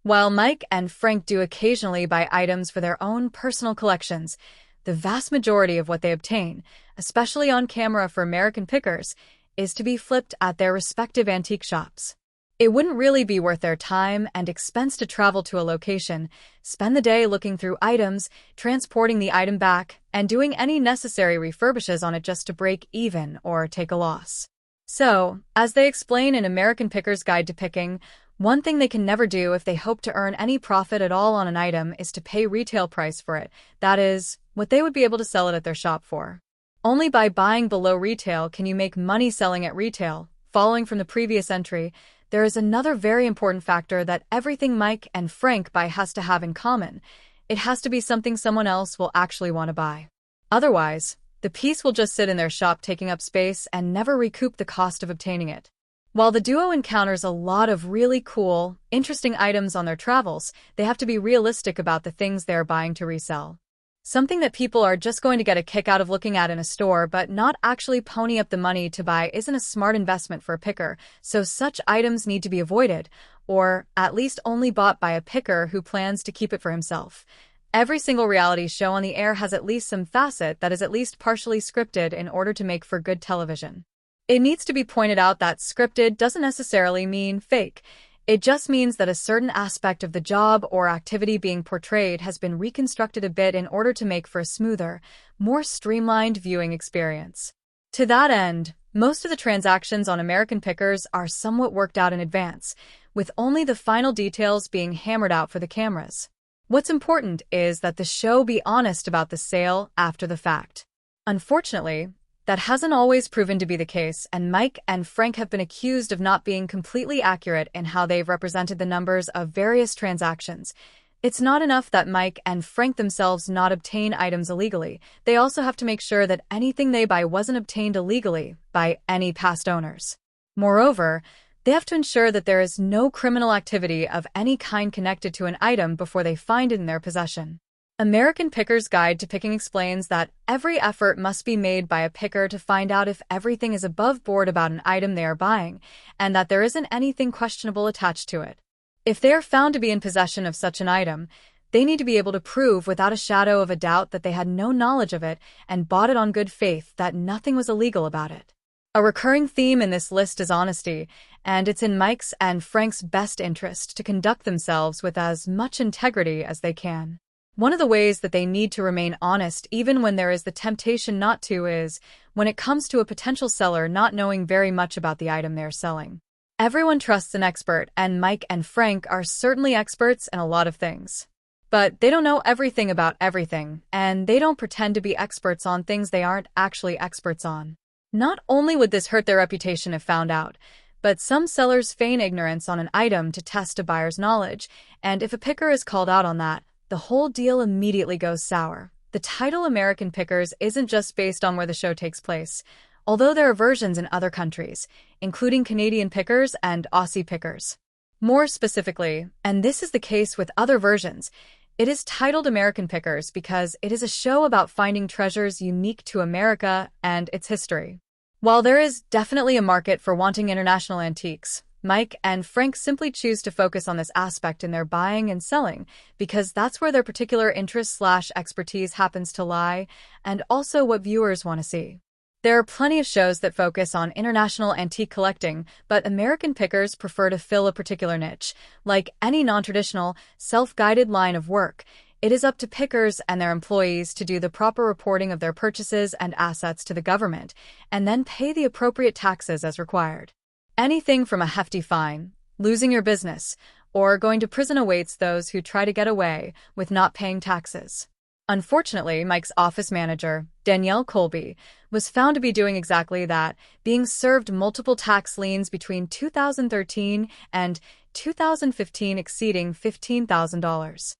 While Mike and Frank do occasionally buy items for their own personal collections, the vast majority of what they obtain, especially on camera for American pickers, is to be flipped at their respective antique shops. It wouldn't really be worth their time and expense to travel to a location, spend the day looking through items, transporting the item back, and doing any necessary refurbishes on it just to break even or take a loss. So, as they explain in American Picker's Guide to Picking, one thing they can never do if they hope to earn any profit at all on an item is to pay retail price for it, that is, what they would be able to sell it at their shop for. Only by buying below retail can you make money selling at retail. Following from the previous entry, there is another very important factor that everything Mike and Frank buy has to have in common. It has to be something someone else will actually want to buy. Otherwise, the piece will just sit in their shop taking up space and never recoup the cost of obtaining it. While the duo encounters a lot of really cool, interesting items on their travels, they have to be realistic about the things they are buying to resell. Something that people are just going to get a kick out of looking at in a store but not actually pony up the money to buy isn't a smart investment for a picker, so such items need to be avoided, or at least only bought by a picker who plans to keep it for himself. Every single reality show on the air has at least some facet that is at least partially scripted in order to make for good television. It needs to be pointed out that scripted doesn't necessarily mean fake. It just means that a certain aspect of the job or activity being portrayed has been reconstructed a bit in order to make for a smoother, more streamlined viewing experience. To that end, most of the transactions on American Pickers are somewhat worked out in advance, with only the final details being hammered out for the cameras. What's important is that the show be honest about the sale after the fact. Unfortunately, that hasn't always proven to be the case, and Mike and Frank have been accused of not being completely accurate in how they've represented the numbers of various transactions. It's not enough that Mike and Frank themselves not obtain items illegally. They also have to make sure that anything they buy wasn't obtained illegally by any past owners. Moreover, they have to ensure that there is no criminal activity of any kind connected to an item before they find it in their possession. American Picker's Guide to Picking explains that every effort must be made by a picker to find out if everything is above board about an item they are buying, and that there isn't anything questionable attached to it. If they are found to be in possession of such an item, they need to be able to prove without a shadow of a doubt that they had no knowledge of it and bought it on good faith, that nothing was illegal about it. A recurring theme in this list is honesty, and it's in Mike's and Frank's best interest to conduct themselves with as much integrity as they can. One of the ways that they need to remain honest even when there is the temptation not to is when it comes to a potential seller not knowing very much about the item they are selling. Everyone trusts an expert, and Mike and Frank are certainly experts in a lot of things. But they don't know everything about everything, and they don't pretend to be experts on things they aren't actually experts on. Not only would this hurt their reputation if found out, but some sellers feign ignorance on an item to test a buyer's knowledge, and if a picker is called out on that, the whole deal immediately goes sour. The title American Pickers isn't just based on where the show takes place, although there are versions in other countries, including Canadian Pickers and Aussie Pickers. More specifically, and this is the case with other versions, it is titled American Pickers because it is a show about finding treasures unique to America and its history. While there is definitely a market for wanting international antiques, Mike and Frank simply choose to focus on this aspect in their buying and selling because that's where their particular interest/expertise happens to lie, and also what viewers want to see. There are plenty of shows that focus on international antique collecting, but American Pickers prefer to fill a particular niche. Like any non-traditional, self-guided line of work, it is up to pickers and their employees to do the proper reporting of their purchases and assets to the government, and then pay the appropriate taxes as required. Anything from a hefty fine, losing your business, or going to prison awaits those who try to get away with not paying taxes. Unfortunately, Mike's office manager, Danielle Colby, was found to be doing exactly that, being served multiple tax liens between 2013 and 2015 exceeding $15,000.